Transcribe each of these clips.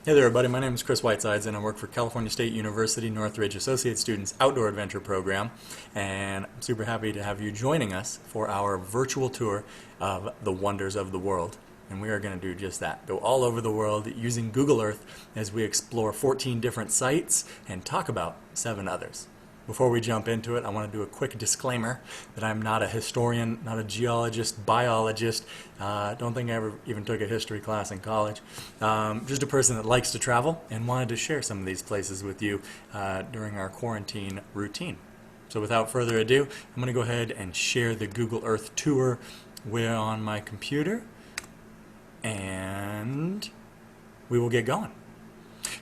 Hey there, everybody. My name is Chris Whitesides, and I work for California State University Northridge Associate Students Outdoor Adventure Program. And I'm super happy to have you joining us for our virtual tour of the wonders of the world. And we are going to do just that. Go all over the world using Google Earth as we explore 14 different sites and talk about 7 others. Before we jump into it, I want to do a quick disclaimer that I'm not a historian, not a geologist, biologist. Don't think I ever even took a history class in college. Just a person that likes to travel and wanted to share some of these places with you during our quarantine routine. So without further ado, I'm going to go ahead and share the Google Earth tour on my computer, and we will get going.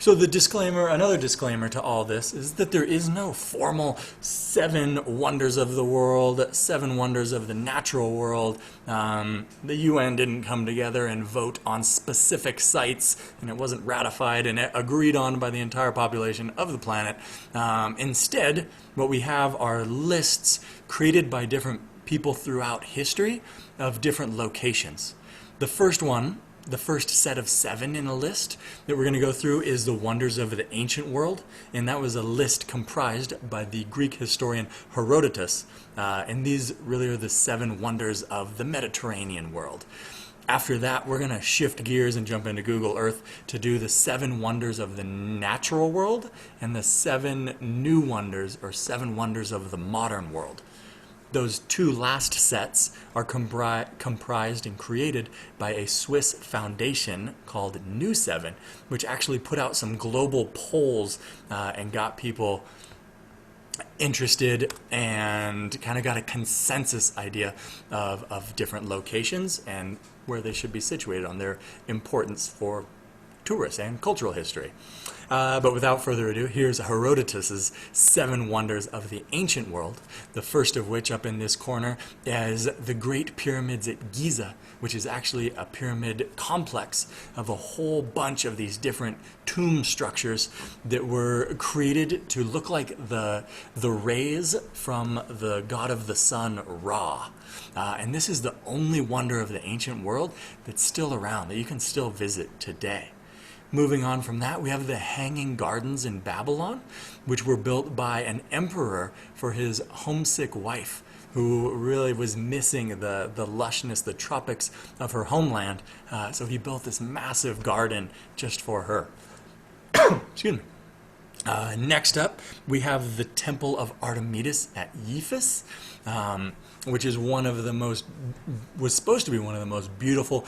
So the disclaimer, another disclaimer to all this, is that there is no formal 7 wonders of the world, 7 wonders of the natural world. The UN didn't come together and vote on specific sites, and it wasn't ratified and agreed on by the entire population of the planet. Instead, what we have are lists created by different people throughout history of different locations. The first set of 7 in a list that we're going to go through is the wonders of the ancient world, and that was a list comprised by the Greek historian Herodotus, and these really are the 7 wonders of the Mediterranean world. After that, we're going to shift gears and jump into Google Earth to do the 7 wonders of the natural world and the 7 new wonders, or 7 wonders of the modern world. Those 2 last sets are comprised and created by a Swiss foundation called New7, which actually put out some global polls and got people interested and kind of got a consensus idea of different locations and where they should be situated on their importance for tourists and cultural history. But without further ado, here's Herodotus's 7 wonders of the ancient world. The first of which, up in this corner, is the Great Pyramids at Giza, which is actually a pyramid complex of a whole bunch of these different tomb structures that were created to look like the rays from the god of the sun, Ra. And this is the only wonder of the ancient world that's still around, that you can still visit today. Moving on from that, we have the Hanging Gardens in Babylon, which were built by an emperor for his homesick wife, who really was missing the lushness, the tropics of her homeland. So he built this massive garden just for her. Excuse me. Next up, we have the Temple of Artemis at Ephesus, which is was supposed to be one of the most beautiful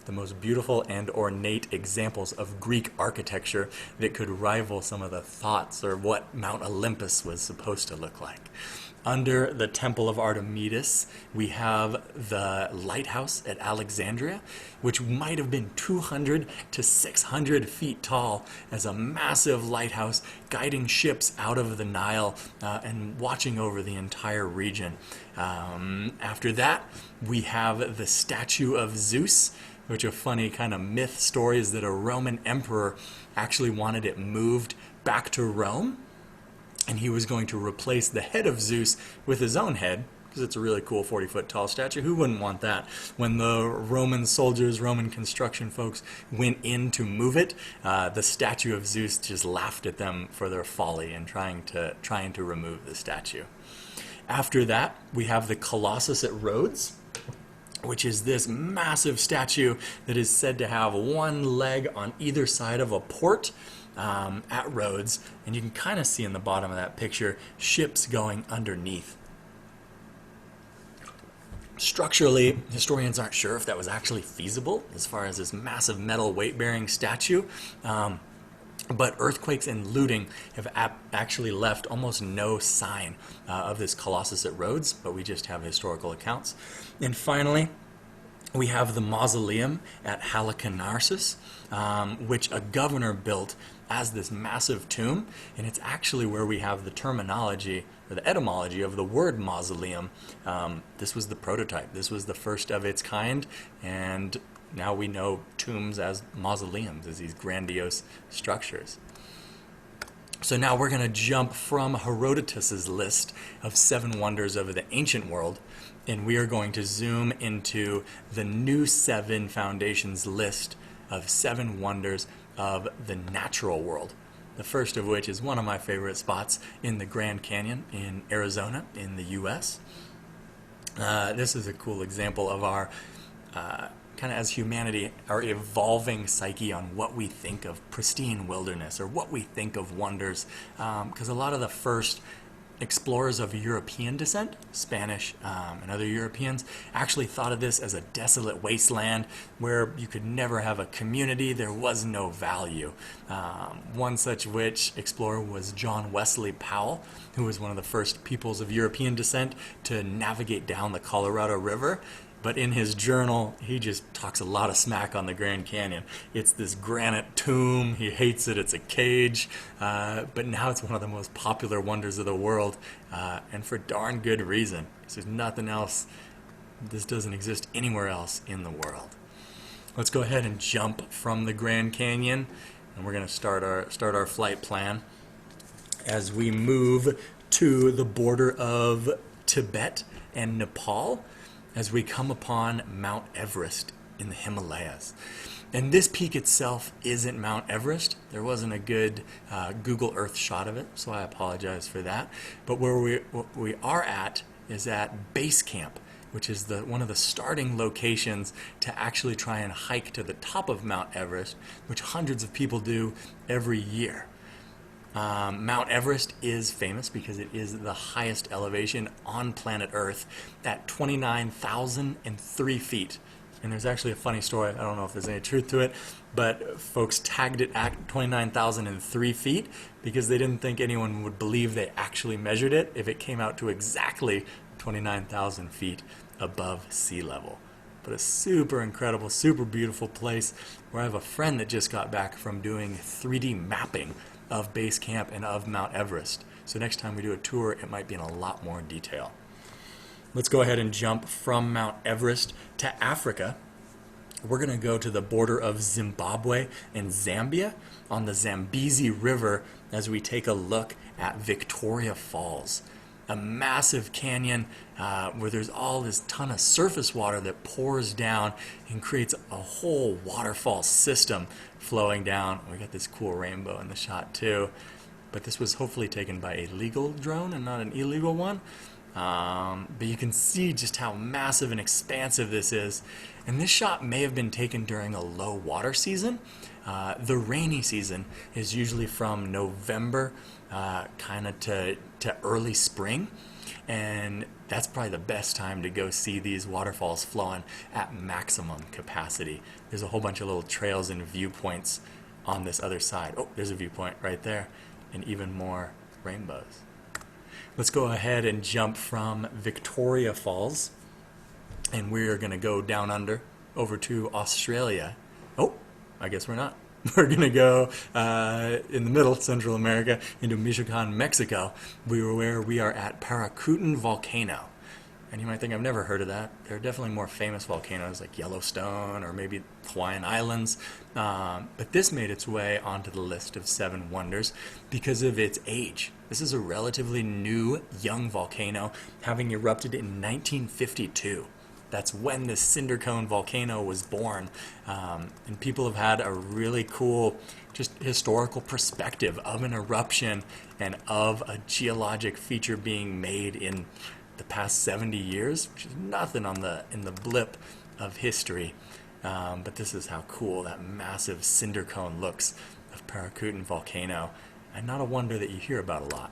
the most beautiful and ornate examples of Greek architecture that could rival some of the thoughts or what Mount Olympus was supposed to look like. Under the Temple of Artemis, we have the lighthouse at Alexandria, which might have been 200 to 600 feet tall as a massive lighthouse guiding ships out of the Nile and watching over the entire region. After that, we have the statue of Zeus, which a funny kind of myth story is that a Roman emperor actually wanted it moved back to Rome, and he was going to replace the head of Zeus with his own head, because it's a really cool 40-foot tall statue. Who wouldn't want that? When the Roman soldiers, Roman construction folks went in to move it, the statue of Zeus just laughed at them for their folly in trying to remove the statue. After that, we have the Colossus at Rhodes, which is this massive statue that is said to have one leg on either side of a port at Rhodes, and you can kind of see in the bottom of that picture ships going underneath. Structurally, historians aren't sure if that was actually feasible as far as this massive metal weight-bearing statue. But earthquakes and looting have actually left almost no sign of this Colossus at Rhodes, but we just have historical accounts. And finally, we have the mausoleum at Halicarnassus, which a governor built as this massive tomb, and it's actually where we have the terminology, or the etymology of the word mausoleum. This was the prototype. This was the first of its kind, and now we know tombs as mausoleums, as these grandiose structures. So now we're going to jump from Herodotus's list of 7 wonders of the ancient world, and we are going to zoom into the New 7 Foundation's list of 7 wonders of the natural world. The first of which is one of my favorite spots in the Grand Canyon in Arizona in the U.S. This is a cool example of our, kind of as humanity, our evolving psyche on what we think of pristine wilderness or what we think of wonders. Because a lot of the first explorers of European descent, Spanish and other Europeans, actually thought of this as a desolate wasteland where you could never have a community, there was no value. One such explorer was John Wesley Powell, who was one of the first peoples of European descent to navigate down the Colorado River. But in his journal, he just talks a lot of smack on the Grand Canyon. It's this granite tomb. He hates it. It's a cage. But now it's one of the most popular wonders of the world, and for darn good reason. There's nothing else. This doesn't exist anywhere else in the world. Let's go ahead and jump from the Grand Canyon, and we're going to start our flight plan as we move to the border of Tibet and Nepal, as we come upon Mount Everest in the Himalayas. And this peak itself isn't Mount Everest. There wasn't a good Google Earth shot of it, so I apologize for that. But where we are at is at base camp, which is one of the starting locations to actually try and hike to the top of Mount Everest, which hundreds of people do every year. Mount Everest is famous because it is the highest elevation on planet Earth at 29,003 feet. And there's actually a funny story, I don't know if there's any truth to it, but folks tagged it at 29,003 feet because they didn't think anyone would believe they actually measured it if it came out to exactly 29,000 feet above sea level. But a super incredible, super beautiful place where I have a friend that just got back from doing 3D mapping of base camp and of Mount Everest. So next time we do a tour, it might be in a lot more detail. Let's go ahead and jump from Mount Everest to Africa. We're going to go to the border of Zimbabwe and Zambia on the Zambezi River as we take a look at Victoria Falls, a massive canyon where there's all this ton of surface water that pours down and creates a whole waterfall system flowing down. We got this cool rainbow in the shot too, but this was hopefully taken by a legal drone and not an illegal one. But you can see just how massive and expansive this is. And this shot may have been taken during a low water season. The rainy season is usually from November kind of to early spring. And that's probably the best time to go see these waterfalls flowing at maximum capacity. There's a whole bunch of little trails and viewpoints on this other side. Oh, there's a viewpoint right there, and even more rainbows. Let's go ahead and jump from Victoria Falls, and we're going to go down under over to Australia. Oh, I guess we're not. We're going to go in the middle, Central America, into Michoacan, Mexico, where we are at Paracutan Volcano. And you might think I've never heard of that. There are definitely more famous volcanoes like Yellowstone or maybe Hawaiian Islands. But this made its way onto the list of 7 wonders because of its age. This is a relatively new, young volcano, having erupted in 1952. That's when this cinder cone volcano was born. And people have had a really cool, just historical perspective of an eruption and of a geologic feature being made in the past 70 years, which is nothing in the blip of history. But this is how cool that massive cinder cone looks of Paracutan Volcano, and not a wonder that you hear about a lot.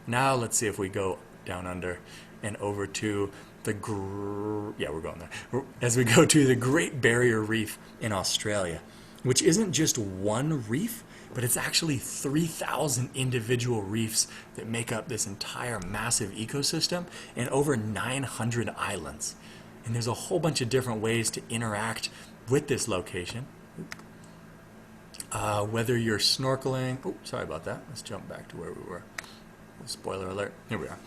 Now let's see if we go down under and over to we're going there. As we go to the Great Barrier Reef in Australia, which isn't just one reef, but it's actually 3,000 individual reefs that make up this entire massive ecosystem and over 900 islands. And there's a whole bunch of different ways to interact with this location. Whether you're snorkeling, sorry about that. Let's jump back to where we were. Spoiler alert. Here we are.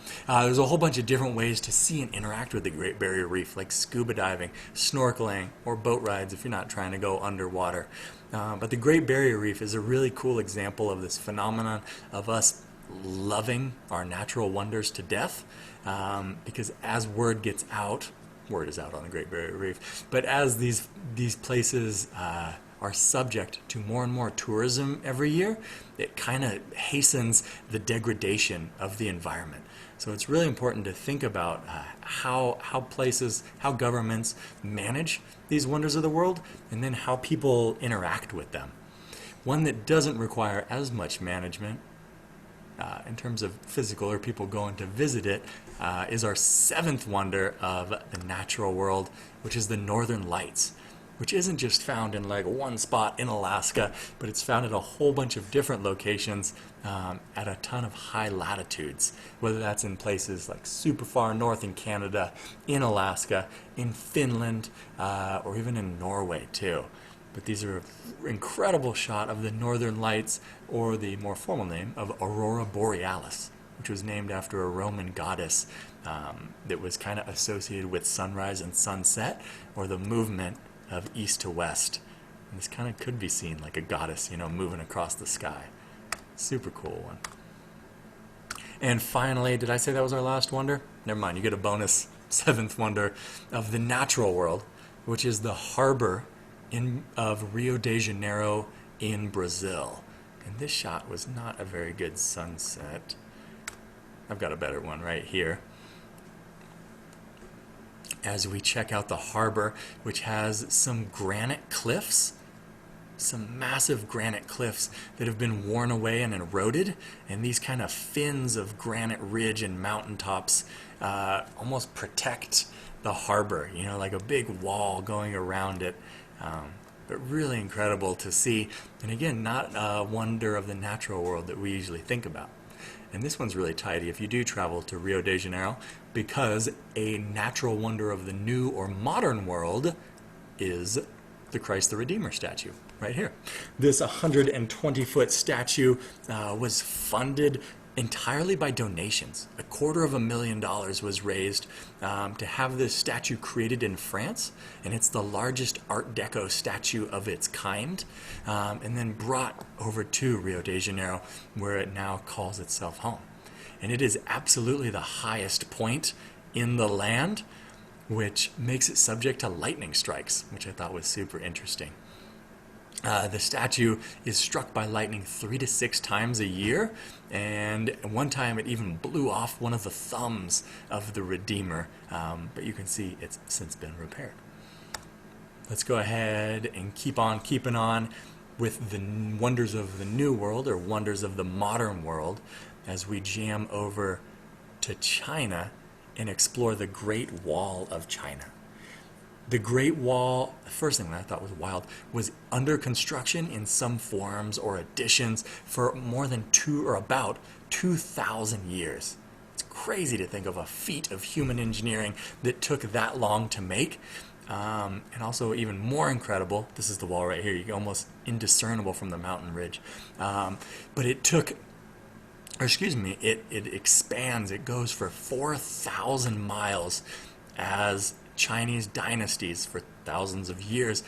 There's a whole bunch of different ways to see and interact with the Great Barrier Reef, like scuba diving, snorkeling, or boat rides if you're not trying to go underwater. But the Great Barrier Reef is a really cool example of this phenomenon of us loving our natural wonders to death, because as word is out on the Great Barrier Reef, but as these places are subject to more and more tourism every year, it kind of hastens the degradation of the environment. So it's really important to think about how governments manage these wonders of the world, and then how people interact with them. One that doesn't require as much management in terms of physical or people going to visit it is our seventh wonder of the natural world, which is the Northern Lights, which isn't just found in like one spot in Alaska, but it's found at a whole bunch of different locations at a ton of high latitudes, whether that's in places like super far north in Canada, in Alaska, in Finland, or even in Norway too. But these are an incredible shot of the Northern Lights, or the more formal name of Aurora Borealis, which was named after a Roman goddess that was kind of associated with sunrise and sunset, or the movement of east to west. And this kind of could be seen like a goddess, moving across the sky. Super cool one. And finally, did I say that was our last wonder? Never mind, you get a bonus seventh wonder of the natural world, which is the harbor of Rio de Janeiro in Brazil. And this shot was not a very good sunset. I've got a better one right here. As we check out the harbor, which has some granite cliffs, some massive granite cliffs that have been worn away and eroded, and these kind of fins of granite ridge and mountaintops almost protect the harbor, like a big wall going around it. But really incredible to see, and again, not a wonder of the natural world that we usually think about. And this one's really tidy if you do travel to Rio de Janeiro, because a natural wonder of the new or modern world is the Christ the Redeemer statue right here. This 120-foot statue was funded entirely by donations. $250,000 was raised to have this statue created in France, and it's the largest Art Deco statue of its kind, and then brought over to Rio de Janeiro, where it now calls itself home. And it is absolutely the highest point in the land, which makes it subject to lightning strikes, which I thought was super interesting. The statue is struck by lightning 3 to 6 times a year, and one time it even blew off one of the thumbs of the Redeemer, but you can see it's since been repaired. Let's go ahead and keep on keeping on with the wonders of the New World, or wonders of the modern world, as we jam over to China and explore the Great Wall of China. The Great Wall, the first thing that I thought was wild, was under construction in some forms or additions for more than about 2,000 years. It's crazy to think of a feat of human engineering that took that long to make. And also even more incredible, this is the wall right here, you can almost indiscernible from the mountain ridge. But it took, it expands, it goes for 4,000 miles as Chinese dynasties for thousands of years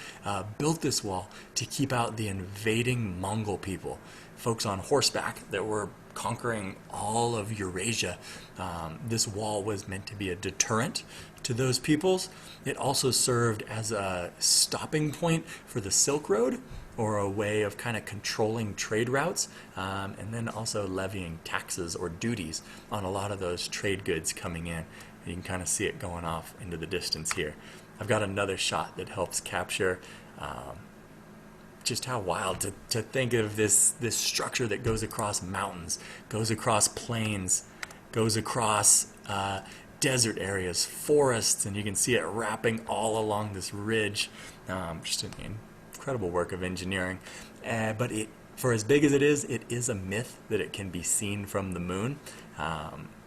built this wall to keep out the invading Mongol people, folks on horseback that were conquering all of Eurasia. This wall was meant to be a deterrent to those peoples. It also served as a stopping point for the Silk Road, or a way of kind of controlling trade routes, and then also levying taxes or duties on a lot of those trade goods coming in. You can kind of see it going off into the distance here. I've got another shot that helps capture just how wild to think of this structure that goes across mountains, goes across plains, goes across desert areas, forests, and you can see it wrapping all along this ridge. Just an incredible work of engineering. But for as big as it is a myth that it can be seen from the moon.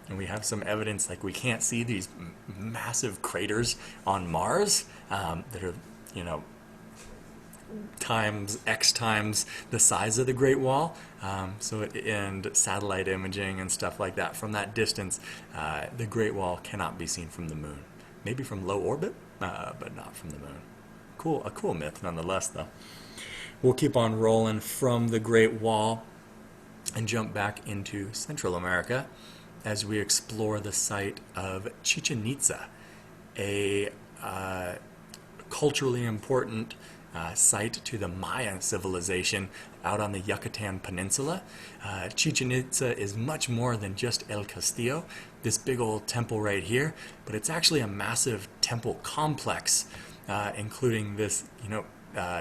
And we have some evidence, like we can't see these massive craters on Mars that are, X times the size of the Great Wall. And satellite imaging and stuff like that, from that distance, the Great Wall cannot be seen from the moon. Maybe from low orbit, but not from the moon. A cool myth nonetheless, though. We'll keep on rolling from the Great Wall and jump back into Central America as we explore the site of Chichen Itza, a culturally important site to the Mayan civilization out on the Yucatan Peninsula. Chichen Itza is much more than just El Castillo, this big old temple right here, but it's actually a massive temple complex, including this,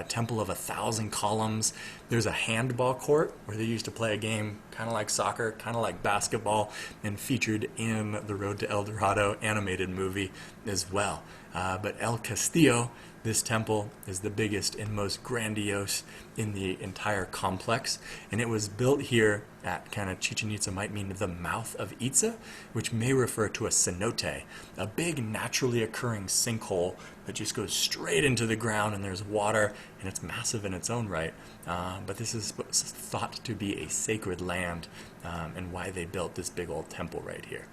temple of 1,000 columns. There's a handball court where they used to play a game kind of like soccer, kind of like basketball, and featured in the Road to El Dorado animated movie as well. But El Castillo, this temple, is the biggest and most grandiose in the entire complex, and it was built here at kind of Chichen Itza, might mean the mouth of Itza, which may refer to a cenote, a big naturally occurring sinkhole that just goes straight into the ground, and there's water, and it's massive in its own right. But this is thought to be a sacred land, and why they built this big old temple right here.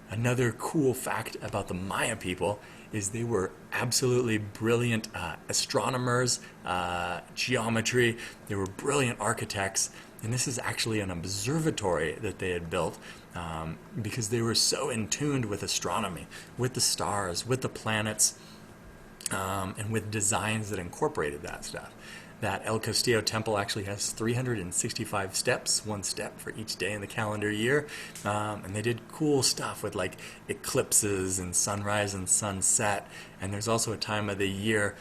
Another cool fact about the Maya people is they were absolutely brilliant astronomers, geometry. They were brilliant architects, and this is actually an observatory that they had built because they were so in tune with astronomy, with the stars, with the planets, and with designs that incorporated that stuff. That El Castillo temple actually has 365 steps, one step for each day in the calendar year. And they did cool stuff with like eclipses and sunrise and sunset. And there's also a time of the year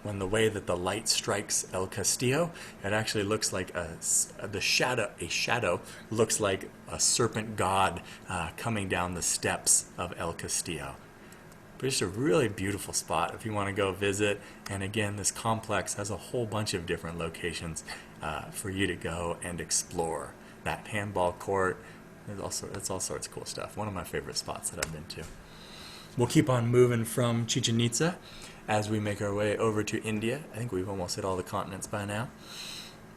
when the way that the light strikes El Castillo, it actually looks like a shadow looks like a serpent god coming down the steps of El Castillo. But it's a really beautiful spot if you want to go visit. And again, this complex has a whole bunch of different locations for you to go and explore. That handball court, it's all sorts of cool stuff. One of my favorite spots that I've been to. We'll keep on moving from Chichen Itza as we make our way over to India. I think we've almost hit all the continents by now.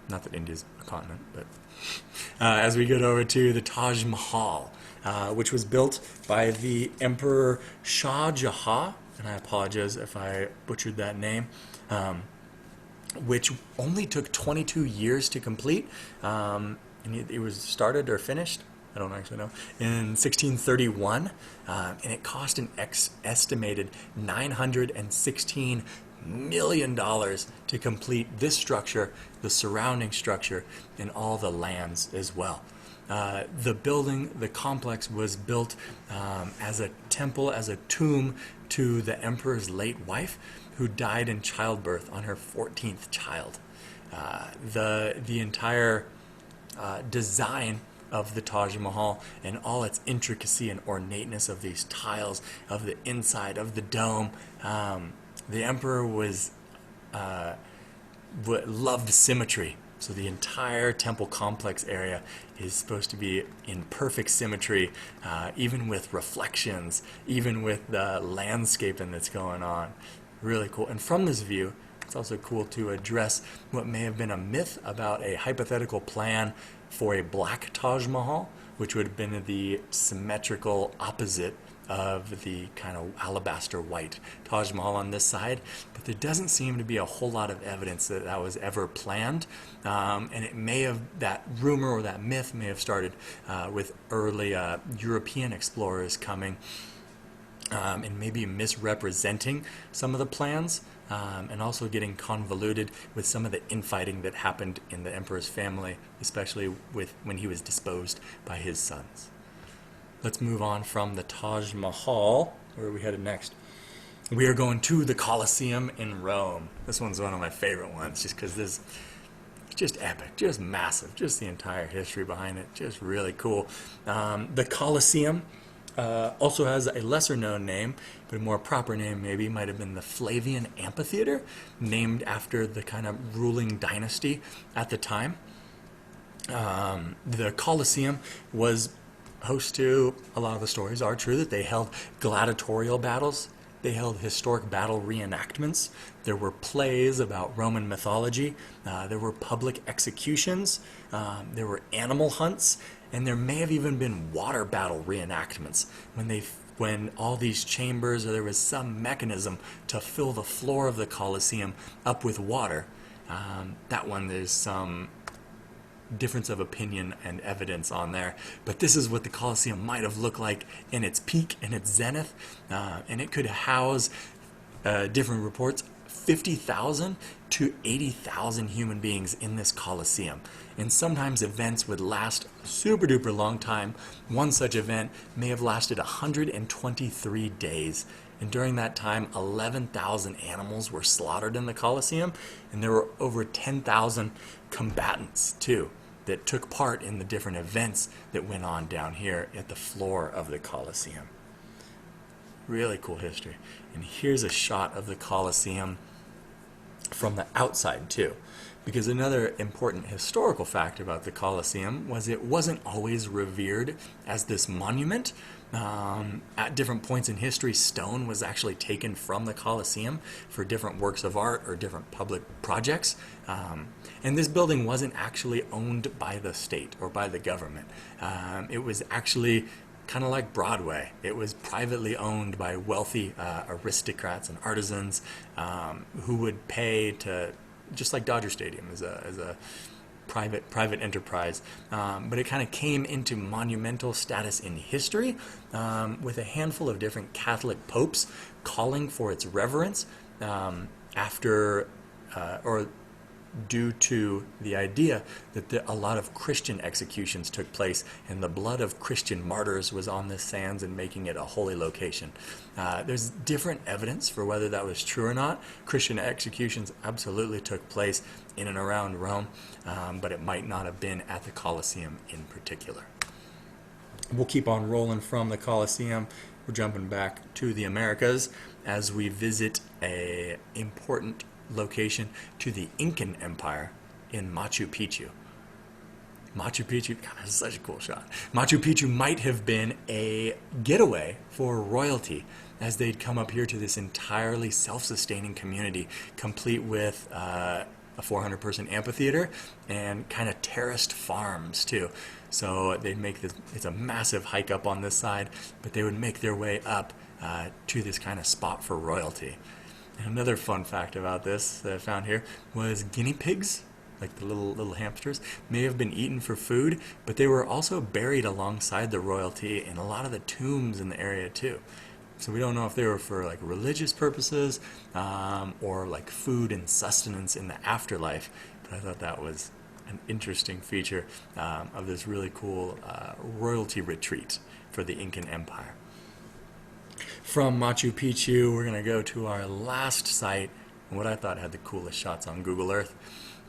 Not that India's a continent, but as we get over to the Taj Mahal, which was built by the Emperor Shah Jahan, and I apologize if I butchered that name, which only took 22 years to complete. And it was started or finished, I don't actually know, in 1631, and it cost an estimated $916 million to complete this structure, the surrounding structure, and all the lands as well. The complex was built as a temple, as a tomb to the emperor's late wife, who died in childbirth on her 14th child. The entire design of the Taj Mahal and all its intricacy and ornateness of these tiles, of the inside, of the dome, the emperor loved symmetry. So the entire temple complex area is supposed to be in perfect symmetry, even with reflections, even with the landscaping that's going on. Really cool. And from this view, it's also cool to address what may have been a myth about a hypothetical plan for a black Taj Mahal, which would have been the symmetrical opposite of the kind of alabaster white Taj Mahal on this side, but there doesn't seem to be a whole lot of evidence that that was ever planned, and it may have, that rumor or that myth may have started with early European explorers coming and maybe misrepresenting some of the plans, and also getting convoluted with some of the infighting that happened in the emperor's family, especially when he was disposed by his sons. Let's move on from the Taj Mahal. Where are we headed next? We are going to the Colosseum in Rome. This one's one of my favorite ones just because this is just epic, just massive, just the entire history behind it, just really cool. The Colosseum also has a lesser known name, but a more proper name maybe might have been the Flavian Amphitheater, named after the kind of ruling dynasty at the time. The Colosseum was host to, a lot of the stories are true, that they held gladiatorial battles, they held historic battle reenactments, there were plays about Roman mythology, there were public executions, there were animal hunts, and there may have even been water battle reenactments when all these chambers, or there was some mechanism to fill the floor of the Colosseum up with water. That one, there's some difference of opinion and evidence on there, but this is what the Colosseum might have looked like in its peak and its zenith, and it could house different reports, 50,000 to 80,000 human beings in this Colosseum. And sometimes events would last super duper long time. One such event may have lasted 123 days. And during that time, 11,000 animals were slaughtered in the Colosseum, and there were over 10,000 combatants too that took part in the different events that went on down here at the floor of the Colosseum. Really cool history. And here's a shot of the Colosseum from the outside too. Because another important historical fact about the Colosseum was it wasn't always revered as this monument. At different points in history, stone was actually taken from the Colosseum for different works of art or different public projects. And this building wasn't actually owned by the state or by the government. It was actually kind of like Broadway. It was privately owned by wealthy aristocrats and artisans who would pay to, just like Dodger Stadium as a private enterprise. But it kind of came into monumental status in history with a handful of different Catholic popes calling for its reverence due to the idea that a lot of Christian executions took place and the blood of Christian martyrs was on the sands and making it a holy location. There's different evidence for whether that was true or not. Christian executions absolutely took place in and around Rome, but it might not have been at the Colosseum in particular. We'll keep on rolling from the Colosseum. We're jumping back to the Americas as we visit an important location to the Incan Empire in Machu Picchu. Machu Picchu, God, that's such a cool shot. Machu Picchu might have been a getaway for royalty as they'd come up here to this entirely self-sustaining community, complete with a 400-person amphitheater and kind of terraced farms too. So they'd make this, it's a massive hike up on this side, but they would make their way up to this kind of spot for royalty. Another fun fact about this that I found here was guinea pigs, like the little hamsters, may have been eaten for food, but they were also buried alongside the royalty in a lot of the tombs in the area too. So we don't know if they were for like religious purposes or like food and sustenance in the afterlife, but I thought that was an interesting feature of this really cool royalty retreat for the Incan Empire. From Machu Picchu, we're going to go to our last site, what I thought had the coolest shots on Google Earth,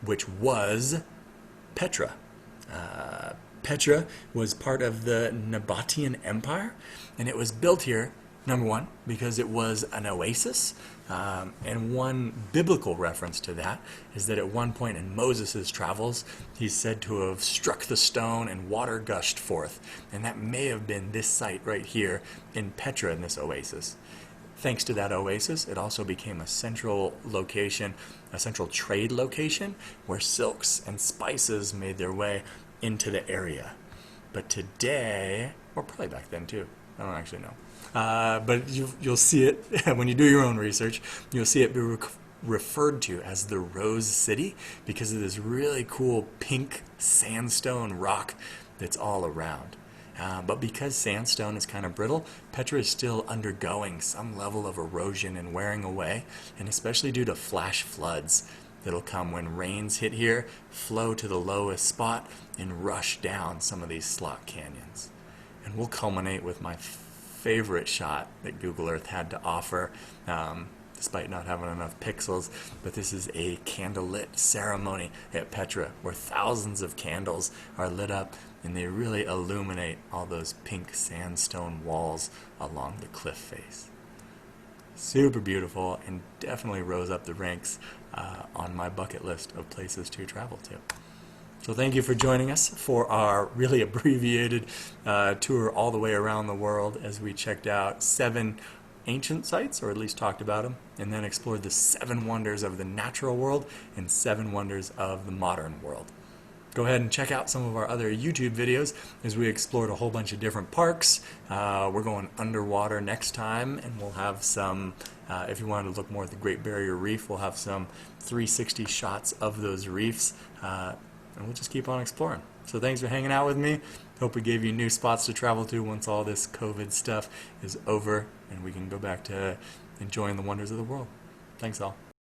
which was Petra. Petra was part of the Nabatean Empire, and it was built here, number one, because it was an oasis, and one biblical reference to that is that at one point in Moses' travels, he's said to have struck the stone and water gushed forth, and that may have been this site right here in Petra in this oasis. Thanks to that oasis, it also became a central location, a central trade location, where silks and spices made their way into the area. But today, or probably back then too, I don't actually know. But you'll see it when you do your own research. You'll see it be referred to as the Rose City because of this really cool pink sandstone rock that's all around. But because sandstone is kind of brittle, Petra is still undergoing some level of erosion and wearing away, and especially due to flash floods that'll come when rains hit here, flow to the lowest spot, and rush down some of these slot canyons. And we'll culminate with my favorite shot that Google Earth had to offer, despite not having enough pixels, but this is a candlelit ceremony at Petra where thousands of candles are lit up and they really illuminate all those pink sandstone walls along the cliff face. Super beautiful and definitely rose up the ranks on my bucket list of places to travel to. So thank you for joining us for our really abbreviated tour all the way around the world as we checked out 7 ancient sites, or at least talked about them, and then explored the 7 wonders of the natural world and 7 wonders of the modern world. Go ahead and check out some of our other YouTube videos as we explored a whole bunch of different parks. We're going underwater next time, and we'll have some, if you wanted to look more at the Great Barrier Reef, we'll have some 360 shots of those reefs. And we'll just keep on exploring. So thanks for hanging out with me. Hope we gave you new spots to travel to once all this COVID stuff is over and we can go back to enjoying the wonders of the world. Thanks all.